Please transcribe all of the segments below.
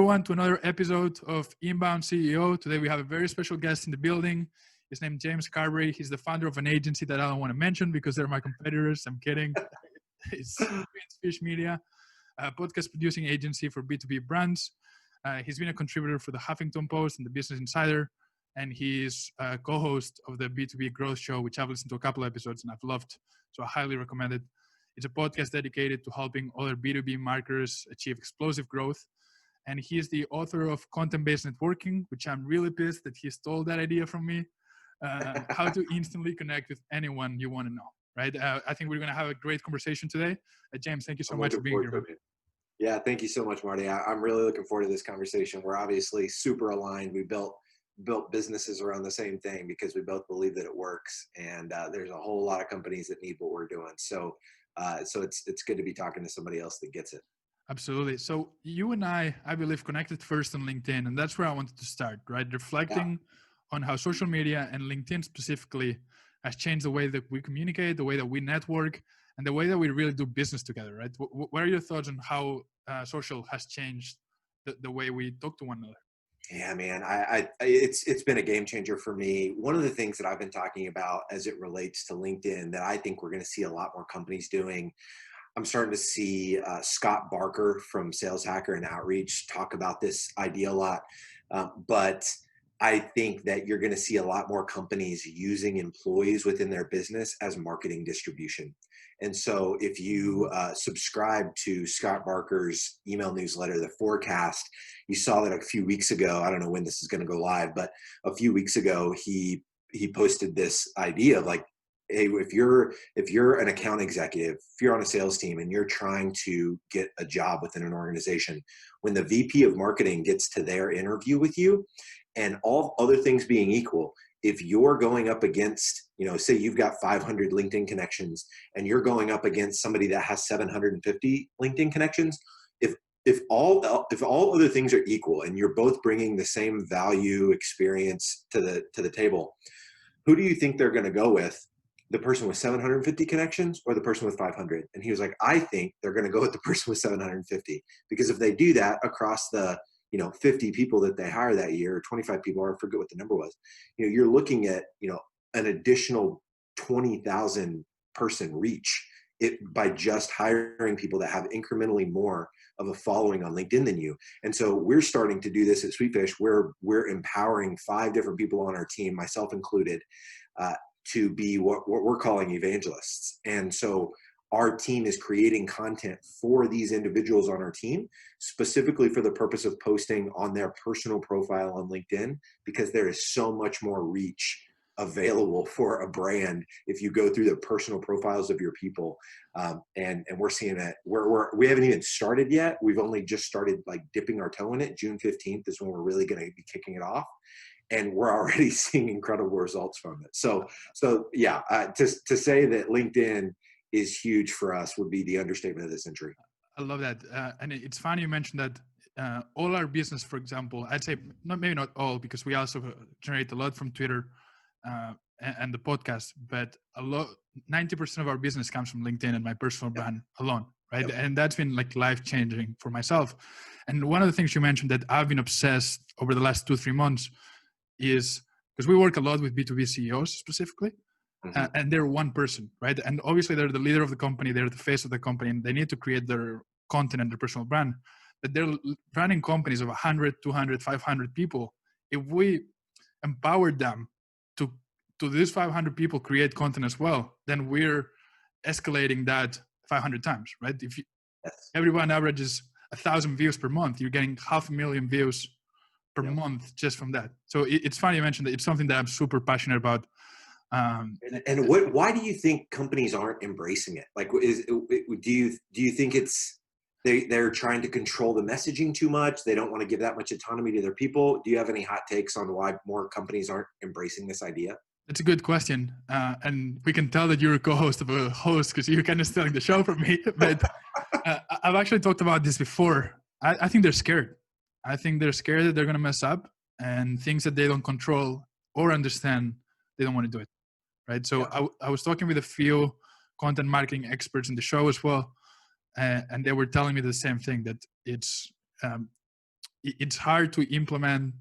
everyone to another episode of Inbound CEO. Today we have a very special guest in the building. His name is James Carbary. He's the founder of an agency that I don't want to mention because they're my competitors. I'm kidding. It's Fish Media, a podcast producing agency for B2B brands. He's been a contributor for the Huffington Post and the Business Insider, and he's a co-host of the B2B Growth Show, which I've listened to a couple episodes and I've loved, so I highly recommend it. It's a podcast dedicated to helping other B2B marketers achieve explosive growth. And he is the author of Content-Based Networking, which I'm really pissed that he stole that idea from me. How to instantly connect with anyone you want to know, right? I think we're going to have a great conversation today. James, thank you so much for being here. Yeah, thank you so much, Marty. I'm really looking forward to this conversation. We're obviously super aligned. We built businesses around the same thing because we both believe that it works. And there's a whole lot of companies that need what we're doing. So it's good to be talking to somebody else that gets it. Absolutely. So you and I believe, connected first on LinkedIn, and that's where I wanted to start, right? Reflecting on how social media and LinkedIn specifically has changed the way that we communicate, the way that we network, and the way that we really do business together, right? What are your thoughts on how social has changed the way we talk to one another? Yeah, man, it's been a game changer for me. One of the things that I've been talking about as it relates to LinkedIn that I think we're going to see a lot more companies doing. I'm starting to see Scott Barker from Sales Hacker and Outreach talk about this idea a lot. But I think that you're going to see a lot more companies using employees within their business as marketing distribution. And so if you subscribe to Scott Barker's email newsletter, The Forecast, you saw that a few weeks ago. I don't know when this is going to go live, but a few weeks ago, he posted this idea of like, hey, if you're an account executive, if you're on a sales team and you're trying to get a job within an organization, when the VP of marketing gets to their interview with you, and all other things being equal, if you're going up against, say you've got 500 LinkedIn connections and you're going up against somebody that has 750 LinkedIn connections, if all other things are equal and you're both bringing the same value experience to the table, who do you think they're going to go with? The person with 750 connections or the person with 500? And he was like, I think they're going to go with the person with 750, because if they do that across the 50 people that they hire that year, or 25 people, or I forget what the number was, you're looking at, an additional 20,000 person reach by just hiring people that have incrementally more of a following on LinkedIn than you. And so we're starting to do this at Sweetfish, where we're empowering 5 different people on our team, myself included, to be what we're calling evangelists. And so our team is creating content for these individuals on our team, specifically for the purpose of posting on their personal profile on LinkedIn, because there is so much more reach available for a brand if you go through the personal profiles of your people. And we're seeing that we haven't even started yet. We've only just started like dipping our toe in it. June 15th is when we're really going to be kicking it off. And we're already seeing incredible results from it. So yeah, to say that LinkedIn is huge for us would be the understatement of the century. I love that. And it's funny you mentioned that all our business, for example, I'd say maybe not all, because we also generate a lot from Twitter and the podcast, but 90% of our business comes from LinkedIn and my personal brand alone, right? Yep. And that's been like life-changing for myself. And one of the things you mentioned that I've been obsessed over the last 2-3 months is because we work a lot with B2B CEOs specifically, and they're one person, right? And obviously they're the leader of the company, they're the face of the company, and they need to create their content and their personal brand. But they're running companies of 100, 200, 500 people. If we empower them to these 500 people create content as well, then we're escalating that 500 times, right? If everyone averages 1,000 views per month, you're getting 500,000 views per month just from that. So it's funny you mentioned that. It's something that I'm super passionate about. Why do you think companies aren't embracing it? Like, do you think it's they're trying to control the messaging too much? They don't want to give that much autonomy to their people. Do you have any hot takes on why more companies aren't embracing this idea? It's a good question. And we can tell that you're a co-host of a host because you're kind of stealing the show from me. But I've actually talked about this before. I think they're scared. I think they're scared that they're going to mess up, and things that they don't control or understand, they don't want to do it, right? So I was talking with a few content marketing experts in the show as well, and they were telling me the same thing, that it's it's hard to implement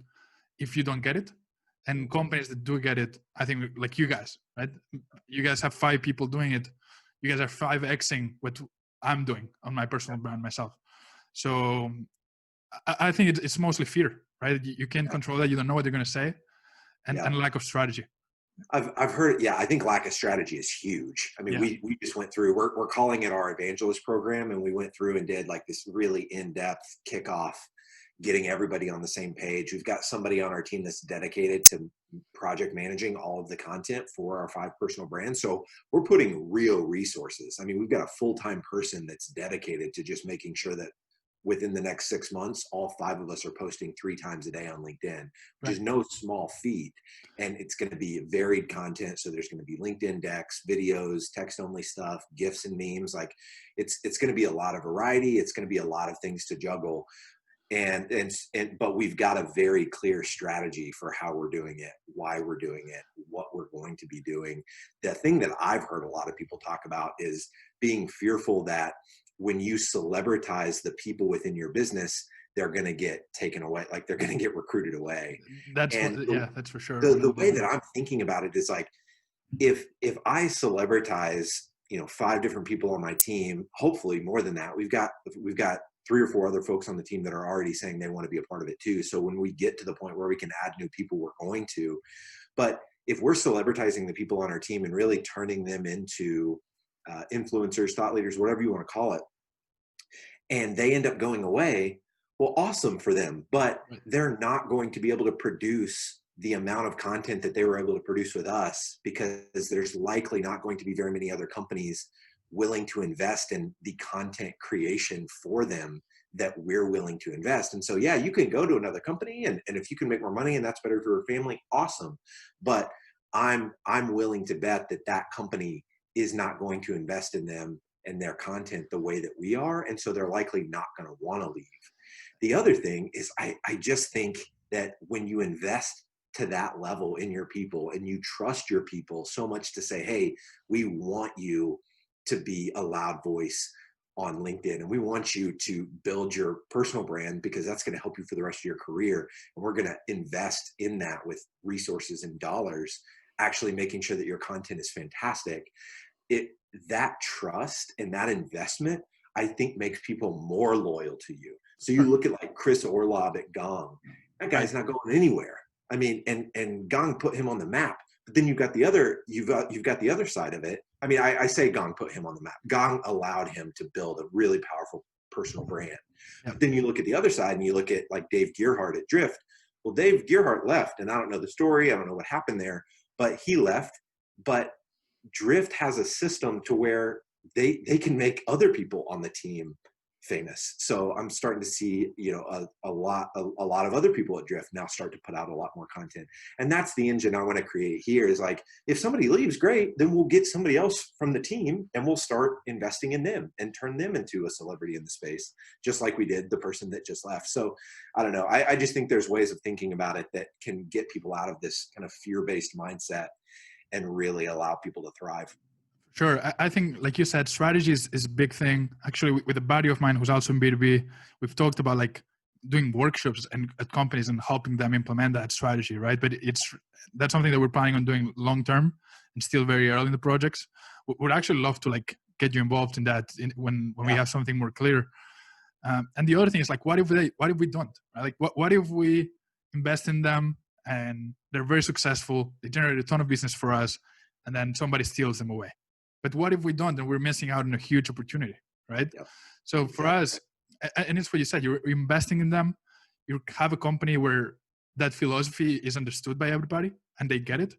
if you don't get it. And companies that do get it, I think, like you guys, right? You guys have 5 people doing it. You guys are 5xing what I'm doing on my personal brand myself. So I think it's mostly fear, right? You can't control that. You don't know what they're going to say, and lack of strategy. I've heard, I think lack of strategy is huge. I mean, we just went through, we're calling it our evangelist program, and we went through and did like this really in-depth kickoff, getting everybody on the same page. We've got somebody on our team that's dedicated to project managing all of the content for our 5 personal brands. So we're putting real resources. I mean, we've got a full-time person that's dedicated to just making sure that within the next 6 months, all 5 of us are posting 3 times a day on LinkedIn, which is no small feat. And it's going to be varied content. So there's going to be LinkedIn decks, videos, text only stuff, GIFs and memes. Like it's going to be a lot of variety. It's going to be a lot of things to juggle. But we've got a very clear strategy for how we're doing it, why we're doing it, what we're going to be doing. The thing that I've heard a lot of people talk about is being fearful that when you celebritize the people within your business, they're going to get taken away. Like they're going to get recruited away. That's for sure. The way that I'm thinking about it is like, if I celebritize, 5 different people on my team, hopefully more than that, we've got 3 or 4 other folks on the team that are already saying they want to be a part of it too. So when we get to the point where we can add new people, we're going to. But if we're celebritizing the people on our team and really turning them into influencers, thought leaders, whatever you want to call it, and they end up going away, well, awesome for them. But they're not going to be able to produce the amount of content that they were able to produce with us, because there's likely not going to be very many other companies willing to invest in the content creation for them that we're willing to invest. And so, you can go to another company and if you can make more money and that's better for your family, awesome. But I'm willing to bet that company is not going to invest in them and their content the way that we are. And so they're likely not going to want to leave. The other thing is I just think that when you invest to that level in your people and you trust your people so much to say, hey, we want you to be a loud voice on LinkedIn, and we want you to build your personal brand because that's going to help you for the rest of your career. And we're going to invest in that with resources and dollars, actually making sure that your content is fantastic. That trust and that investment, I think, makes people more loyal to you. So you look at like Chris Orlob at Gong, that guy's not going anywhere. I mean, and Gong put him on the map. But then you've got the other side of it. I mean, I say Gong put him on the map. Gong allowed him to build a really powerful personal brand. Yeah. But then you look at the other side and you look at like Dave Gearhart at Drift. Well, Dave Gearhart left, and I don't know the story. I don't know what happened there, but he left. But Drift has a system to where they can make other people on the team famous. So I'm starting to see, a lot of other people at Drift now start to put out a lot more content. And that's the engine I want to create here is like, if somebody leaves, great, then we'll get somebody else from the team and we'll start investing in them and turn them into a celebrity in the space, just like we did the person that just left. So I don't know. I just think there's ways of thinking about it that can get people out of this kind of fear-based mindset and really allow people to thrive. Sure. I think, like you said, strategy is a big thing. Actually, with a buddy of mine who's also in B2B, we've talked about like doing workshops and at companies and helping them implement that strategy, right? But that's something that we're planning on doing long term and still very early in the projects. We'd actually love to like get you involved in that when we have something more clear. And the other thing is like, what if we don't? Right? Like, what if we invest in them and they're very successful, they generate a ton of business for us, and then somebody steals them away? But what if we don't, and we're missing out on a huge opportunity, right? Yep. So for us, and it's what you said, you're investing in them. You have a company where that philosophy is understood by everybody and they get it.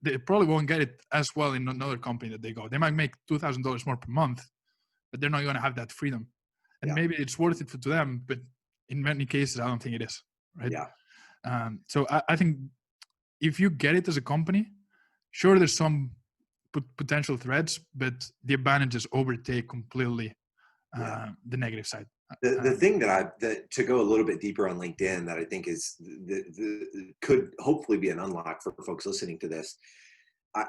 They probably won't get it as well in another company that they go. They might make $2,000 more per month, but they're not going to have that freedom. And maybe it's worth it to them, but in many cases, I don't think it is, right? Yeah. So I think if you get it as a company, sure, there's some potential threats, but the advantages overtake completely the negative side. The thing that to go a little bit deeper on LinkedIn that I think is could hopefully be an unlock for folks listening to this.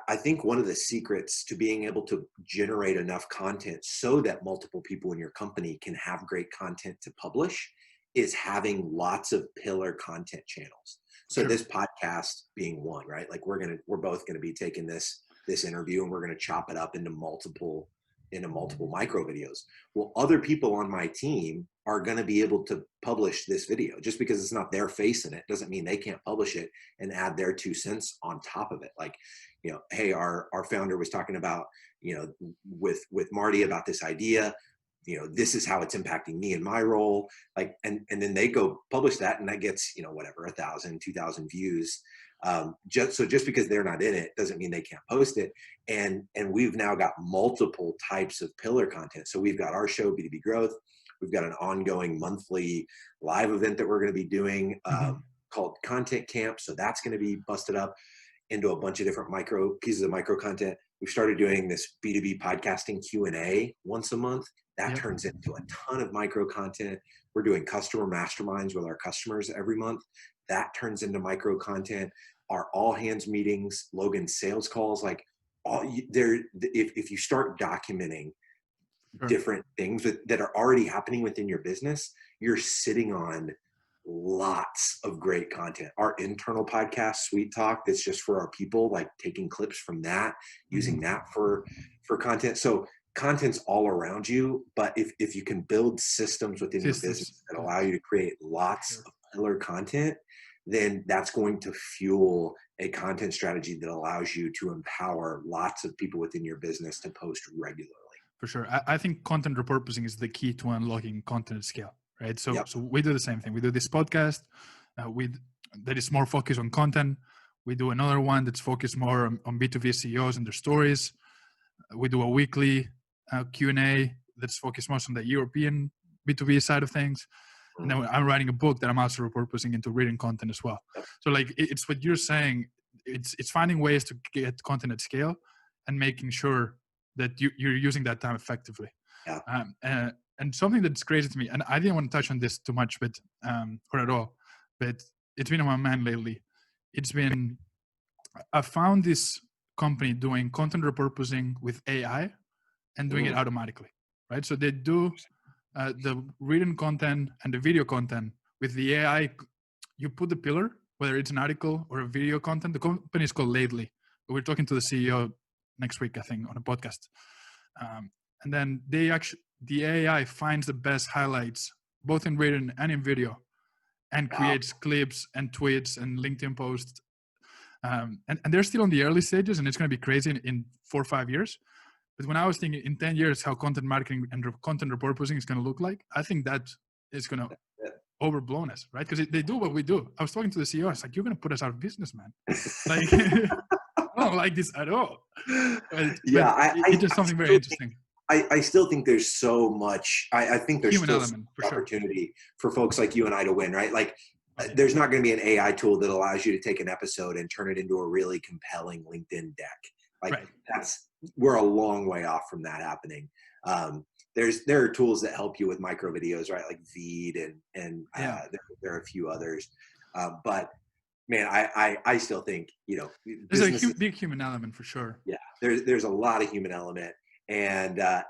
I think one of the secrets to being able to generate enough content so that multiple people in your company can have great content to publish is having lots of pillar content channels. So Sure. this podcast being one, right? Like we're both going to be taking this interview and we're going to chop it up into multiple micro videos. Well, other people on my team are going to be able to publish this video. Just because it's not their face in it doesn't mean they can't publish it and add their 2 cents on top of it. Like, hey, our founder was talking about, with Marty about this idea, this is how it's impacting me in my role. Like, and then they go publish that and that gets, whatever, 1,000, 2,000 views. Just because they're not in it doesn't mean they can't post it. And we've now got multiple types of pillar content. So we've got our show, B2B Growth. We've got an ongoing monthly live event that we're going to be doing called Content Camp. So that's going to be busted up into a bunch of different pieces of micro content. We've started doing this B2B podcasting Q&A once a month. That turns into a ton of micro content. We're doing customer masterminds with our customers every month. That turns into micro content. Our all hands meetings, Logan's sales calls, like if you start documenting different things that are already happening within your business, you're sitting on lots of great content. Our internal podcast, Sweet Talk, that's just for our people, like taking clips from that, using that for content. So content's all around you, but if you can build systems within your business that allow you to create lots of pillar content, then that's going to fuel a content strategy that allows you to empower lots of people within your business to post regularly. For sure. I think content repurposing is the key to unlocking content at scale, right? So we do the same thing. We do this podcast that is more focused on content. We do another one that's focused more on B2B CEOs and their stories. We do a weekly Q&A that's focused most on the European B2B side of things. And then I'm writing a book that I'm also repurposing into written content as well. So like it's what you're saying. It's finding ways to get content at scale and making sure that you're using that time effectively. And something that's crazy to me, and I didn't want to touch on this too much, but or at all, but it's been on my mind lately. I found this company doing content repurposing with AI and doing it automatically, right? So they do the written content and the video content with the AI. You put the pillar, whether it's an article or a video content. The company is called Lately. We're talking to the CEO next week, I think, on a podcast. And then the AI finds the best highlights, both in written and in video, and creates clips and tweets and LinkedIn posts. And they're still on the early stages, and it's going to be crazy in 4 or 5 years. But when I was thinking in 10 years how content marketing and content repurposing is going to look like, I think that is going to overblown us, right? Because they do what we do. I was talking to the CEO. I was like, you're going to put us out of business, man. Like, I don't like this at all. But it's just something very interesting. I still think there's so much. I think there's human still element, for opportunity for folks like you and I to win, right? Like, there's not going to be an AI tool that allows you to take an episode and turn it into a really compelling LinkedIn deck. Like we're a long way off from that happening. There are tools that help you with micro videos, right? Like Veed and there are a few others. But man, I still think, there's a big human element for sure. Yeah, there's a lot of human element, but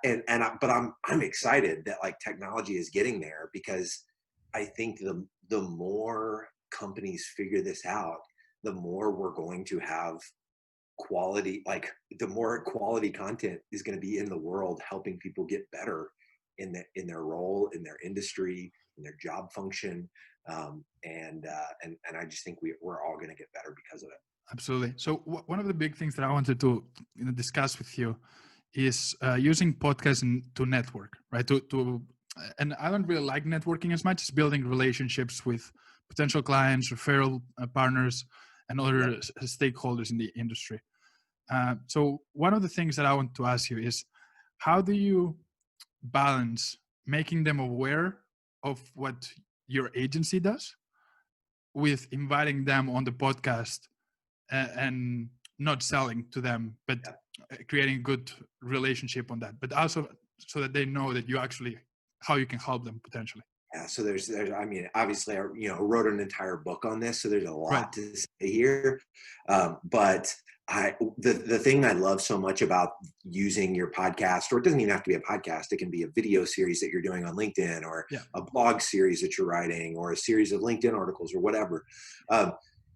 I'm excited that like technology is getting there, because I think the more companies figure this out, the more we're going to have quality, like the more quality content is going to be in the world, helping people get better in their role, in their industry, in their job function. And I just think we're all going to get better because of it. Absolutely. So one of the big things that I wanted to discuss with you is using podcasts to network, right? And I don't really like networking as much as building relationships with potential clients, referral partners, and other stakeholders in the industry. So one of the things that I want to ask you is, how do you balance making them aware of what your agency does with inviting them on the podcast and not selling to them, but creating a good relationship on that, but also so that they know that how you can help them potentially? Yeah. So there's, I mean, obviously I, wrote an entire book on this, so there's a lot to say here. But The thing I love so much about using your podcast, or it doesn't even have to be a podcast, it can be a video series that you're doing on LinkedIn, or Yeah. a blog series that you're writing, or a series of LinkedIn articles, or whatever.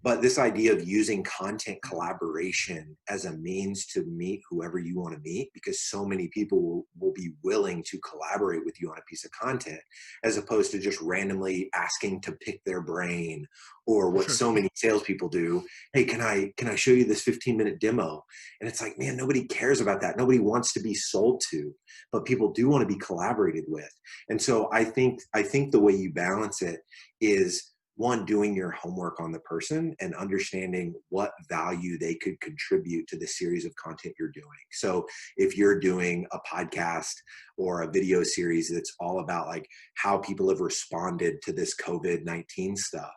But this idea of using content collaboration as a means to meet whoever you want to meet, because so many people will be willing to collaborate with you on a piece of content, as opposed to just randomly asking to pick their brain, or what so many salespeople do. Hey, can I show you this 15-minute demo? And it's like, man, nobody cares about that. Nobody wants to be sold to, but people do want to be collaborated with. And so I think the way you balance it is, one, doing your homework on the person and understanding what value they could contribute to the series of content you're doing. So if you're doing a podcast or a video series that's all about like how people have responded to this COVID-19 stuff,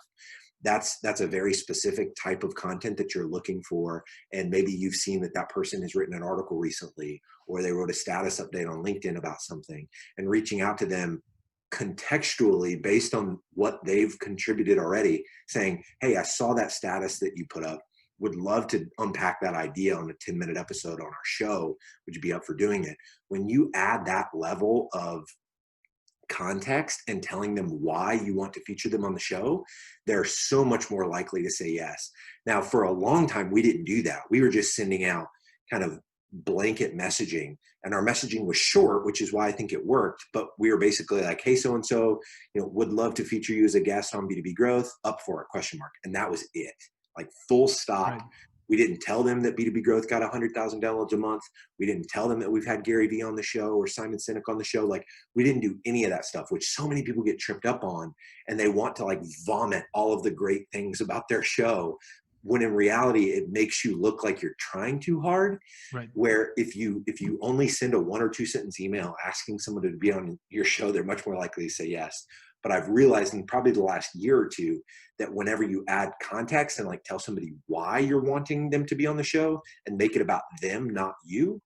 that's a very specific type of content that you're looking for. And maybe you've seen that person has written an article recently, or they wrote a status update on LinkedIn about something, and reaching out to them contextually based on what they've contributed already, saying, hey, I saw that status that you put up, would love to unpack that idea on a 10-minute episode on our show. Would you be up for doing it? When you add that level of context and telling them why you want to feature them on the show, they're so much more likely to say yes. Now, for a long time, we didn't do that. We were just sending out kind of blanket messaging, and our messaging was short, which is why I think it worked. But we were basically like, hey, so-and-so, would love to feature you as a guest on B2B Growth, up for it, question mark. And that was it, like full stop. Right. We didn't tell them that B2B Growth got 100,000 downloads a month. We didn't tell them that we've had Gary Vee on the show or Simon Sinek on the show. Like, we didn't do any of that stuff, which so many people get tripped up on, and they want to like vomit all of the great things about their show, when in reality, it makes you look like you're trying too hard. Right. Where if you only send a 1 or 2 sentence email asking someone to be on your show, they're much more likely to say yes. But I've realized in probably the last year or two that whenever you add context and like tell somebody why you're wanting them to be on the show and make it about them, not you,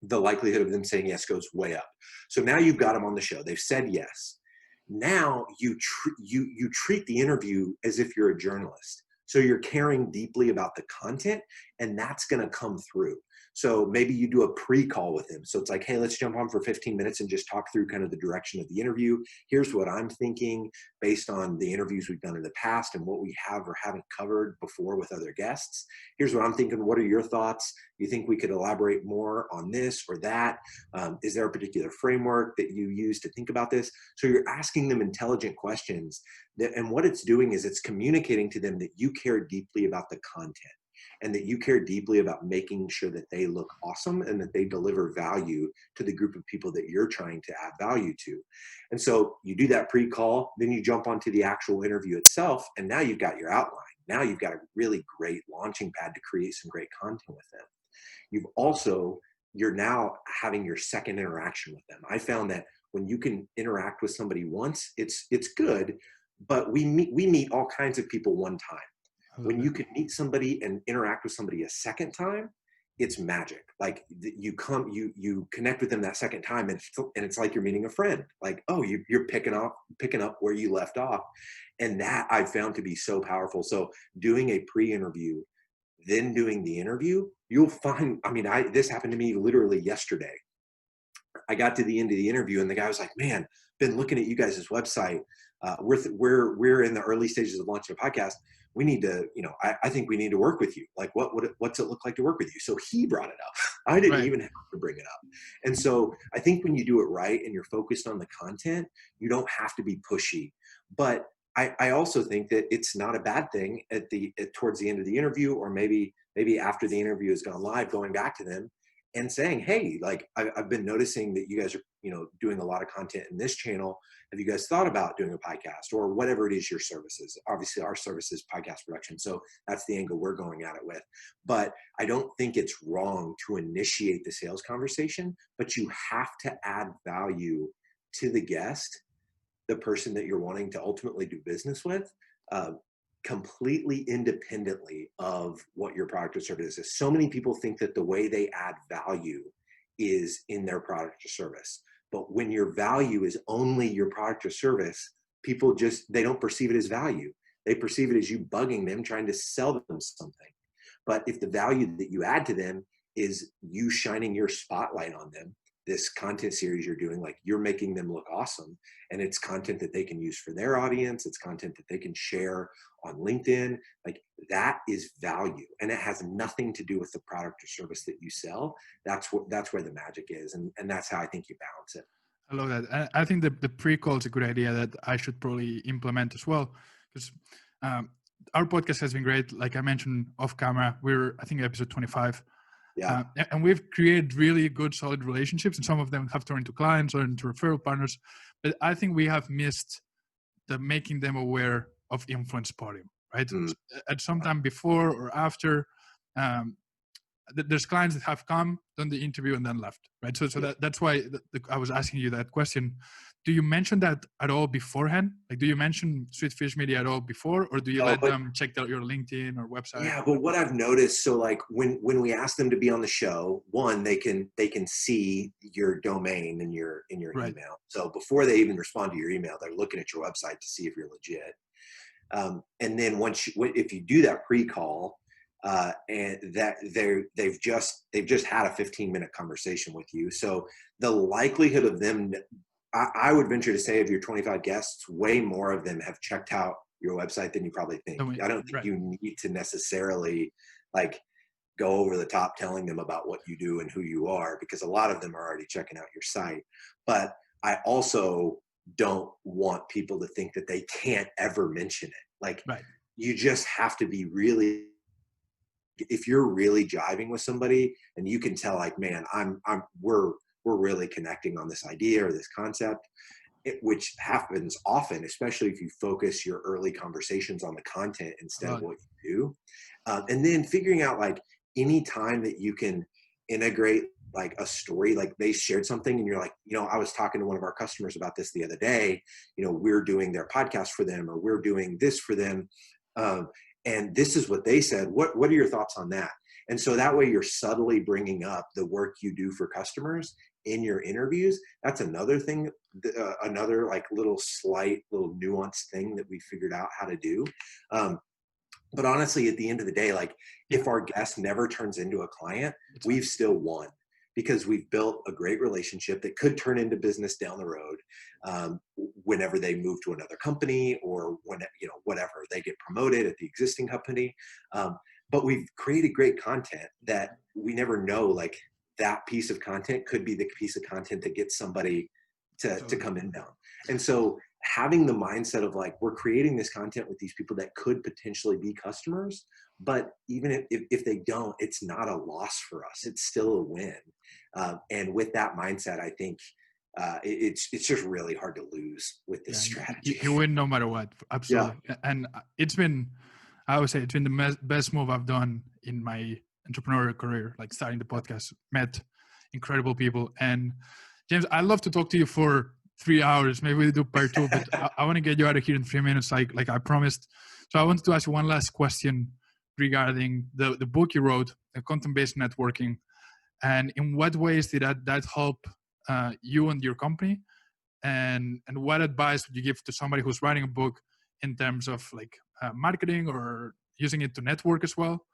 the likelihood of them saying yes goes way up. So now you've got them on the show. They've said yes. Now you treat the interview as if you're a journalist. So you're caring deeply about the content, and that's going to come through. So maybe you do a pre-call with him. So it's like, hey, let's jump on for 15 minutes and just talk through kind of the direction of the interview. Here's what I'm thinking based on the interviews we've done in the past and what we have or haven't covered before with other guests. Here's what I'm thinking. What are your thoughts? You think we could elaborate more on this or that? Is there a particular framework that you use to think about this? So you're asking them intelligent questions. And what it's doing is it's communicating to them that you care deeply about the content, and that you care deeply about making sure that they look awesome and that they deliver value to the group of people that you're trying to add value to. And so you do that pre-call, then you jump onto the actual interview itself, and now you've got your outline. Now you've got a really great launching pad to create some great content with them. You're now having your second interaction with them. I found that when you can interact with somebody once, it's good, but we meet all kinds of people one time. When you can meet somebody and interact with somebody a second time, it's magic. Like you connect with them that second time, and it's like you're meeting a friend. Like, oh, you're picking up where you left off. And that I found to be so powerful. So doing a pre-interview, then doing the interview, you'll find, this happened to me literally yesterday. I got to the end of the interview and the guy was like, man, been looking at you guys' website. We're in the early stages of launching a podcast. We need to, I think we need to work with you. Like, what's it look like to work with you? So he brought it up. I didn't even have to bring it up. And so I think when you do it right and you're focused on the content, you don't have to be pushy. But I also think that it's not a bad thing towards the end of the interview, or maybe after the interview has gone live, going back to them and saying, hey, like I've been noticing that you guys are, doing a lot of content in this channel. Have you guys thought about doing a podcast, or whatever it is your services? Obviously our service is podcast production. So that's the angle we're going at it with. But I don't think it's wrong to initiate the sales conversation, but you have to add value to the guest, the person that you're wanting to ultimately do business with, completely independently of what your product or service is. So many people think that the way they add value is in their product or service. But when your value is only your product or service, people they don't perceive it as value. They perceive it as you bugging them, trying to sell them something. But if the value that you add to them is you shining your spotlight on them, this content series you're doing, like you're making them look awesome, and it's content that they can use for their audience, it's content that they can share on LinkedIn, like that is value, and it has nothing to do with the product or service that you sell. That's where the magic is, and that's how I think you balance it. I love that. I think the pre-call is a good idea that I should probably implement as well, because our podcast has been great. Like I mentioned off camera, we're, I think, episode 25. Yeah. And we've created really good, solid relationships, and some of them have turned into clients or into referral partners. But I think we have missed the making them aware of influence podium, right? At some time before or after, there's clients that have come, done the interview, and then left, right? So that's why I was asking you that question. Do you mention that at all beforehand? Like, do you mention Sweet Fish Media at all before, or do you let them check out your LinkedIn or website? Yeah, but what I've noticed, so like when we ask them to be on the show, one, they can see your domain in your Right. email. So before they even respond to your email, they're looking at your website to see if you're legit. And then if you do that pre-call, and that they've just had a 15-minute conversation with you, so the likelihood of them, I would venture to say, of your 25 guests, way more of them have checked out your website than you probably think. I don't think you need to necessarily like go over the top telling them about what you do and who you are, because a lot of them are already checking out your site. But I also don't want people to think that they can't ever mention it. Like, you just have to be really, if you're really jiving with somebody and you can tell, like, man, we're really connecting on this idea or this concept, which happens often, especially if you focus your early conversations on the content instead of what you do. And then figuring out, like, any time that you can integrate like a story, like they shared something and you're like, I was talking to one of our customers about this the other day, we're doing their podcast for them, or we're doing this for them. And this is what they said. What are your thoughts on that? And so that way you're subtly bringing up the work you do for customers in your interviews. That's another thing, another like little nuanced thing that we figured out how to do. But honestly, at the end of the day, like if our guest never turns into a client, we've still won, because we've built a great relationship that could turn into business down the road, whenever they move to another company, or when, whatever, they get promoted at the existing company. But we've created great content that we never know, like that piece of content could be the piece of content that gets somebody to come inbound. And so having the mindset of like, we're creating this content with these people that could potentially be customers, but even if they don't, it's not a loss for us. It's still a win. And with that mindset, I think it's just really hard to lose with this strategy. You win no matter what. Absolutely. Yeah. And I would say it's been the best move I've done in my entrepreneurial career, like starting the podcast, met incredible people. And James, I'd love to talk to you for 3 hours. Maybe we'll do part 2, but I want to get you out of here in 3 minutes, like I promised. So I wanted to ask you one last question regarding the book you wrote, Content-Based Networking, and in what ways did that help you and your company, and what advice would you give to somebody who's writing a book in terms of like marketing or using it to network as well?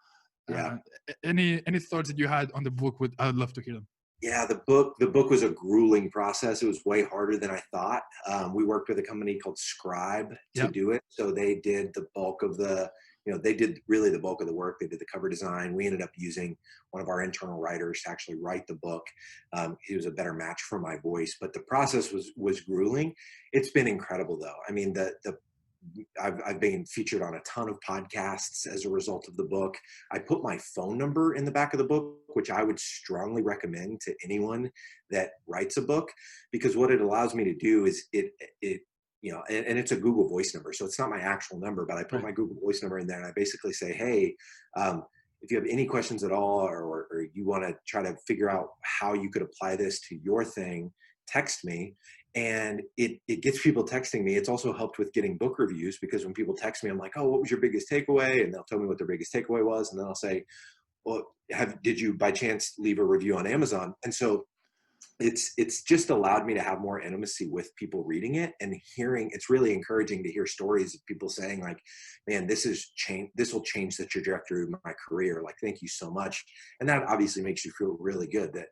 Any thoughts that you had on the book? I'd love to hear them. Yeah, the book was a grueling process. It was way harder than I thought. We worked with a company called Scribe to do it. So they did the bulk of they did really the bulk of the work. They did the cover design. We ended up using one of our internal writers to actually write the book. He was a better match for my voice, but the process was grueling. It's been incredible though. I mean, I've been featured on a ton of podcasts as a result of the book. I put my phone number in the back of the book, which I would strongly recommend to anyone that writes a book, because what it allows me to do is and it's a Google Voice number. So it's not my actual number, but I put my Google Voice number in there and I basically say, hey, if you have any questions at all, or you want to try to figure out how you could apply this to your thing, text me. And it gets people texting me. It's also helped with getting book reviews, because when people text me, I'm like, oh, what was your biggest takeaway? And they'll tell me what their biggest takeaway was. And then I'll say, well, did you by chance leave a review on Amazon? And so it's just allowed me to have more intimacy with people reading it and hearing. It's really encouraging to hear stories of people saying like, man, this will change the trajectory of my career. Like, thank you so much. And that obviously makes you feel really good that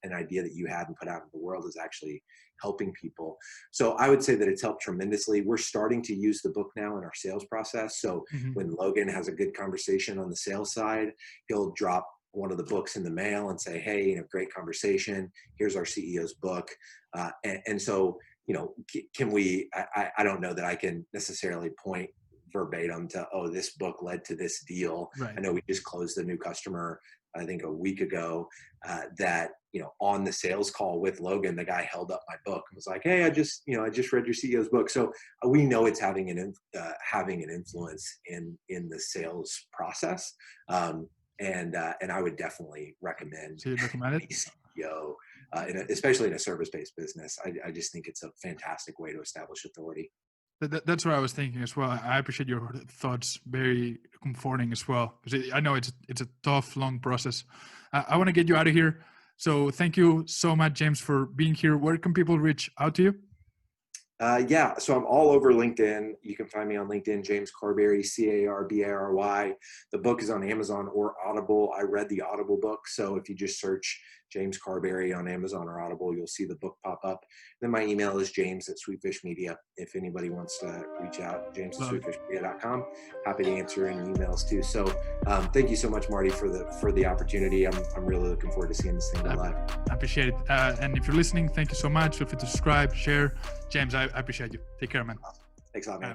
an idea that you had and put out in the world is actually helping people. So I would say that it's helped tremendously. We're starting to use the book now in our sales process. So when Logan has a good conversation on the sales side, he'll drop one of the books in the mail and say, hey, great conversation. Here's our CEO's book. And so, can we, I don't know that I can necessarily point verbatim to, oh, this book led to this deal. Right. I know we just closed a new customer, I think a week ago, that, on the sales call with Logan, the guy held up my book and was like, hey, I just read your CEO's book. So we know it's having an influence in the sales process. And I would definitely recommend a CEO, especially in a service-based business. I just think it's a fantastic way to establish authority. That's what I was thinking as well. I appreciate your thoughts. Very comforting as well, because I know it's a tough, long process. I want to get you out of here. So thank you so much, James, for being here. Where can people reach out to you? So I'm all over LinkedIn. You can find me on LinkedIn, James Carbary, Carbary. The book is on Amazon or Audible. I read the Audible book. So if you just search James Carbary on Amazon or Audible, you'll see the book pop up. Then my email is james@Sweetfish Media. If anybody wants to reach out, james@sweetfishmedia.com. Happy to answer any emails too. So thank you so much, Marty, for the opportunity. I'm really looking forward to seeing this thing go live. I appreciate it. And if you're listening, thank you so much. Feel free to subscribe, share. James, I appreciate you. Take care, man. Awesome. Thanks a lot, man.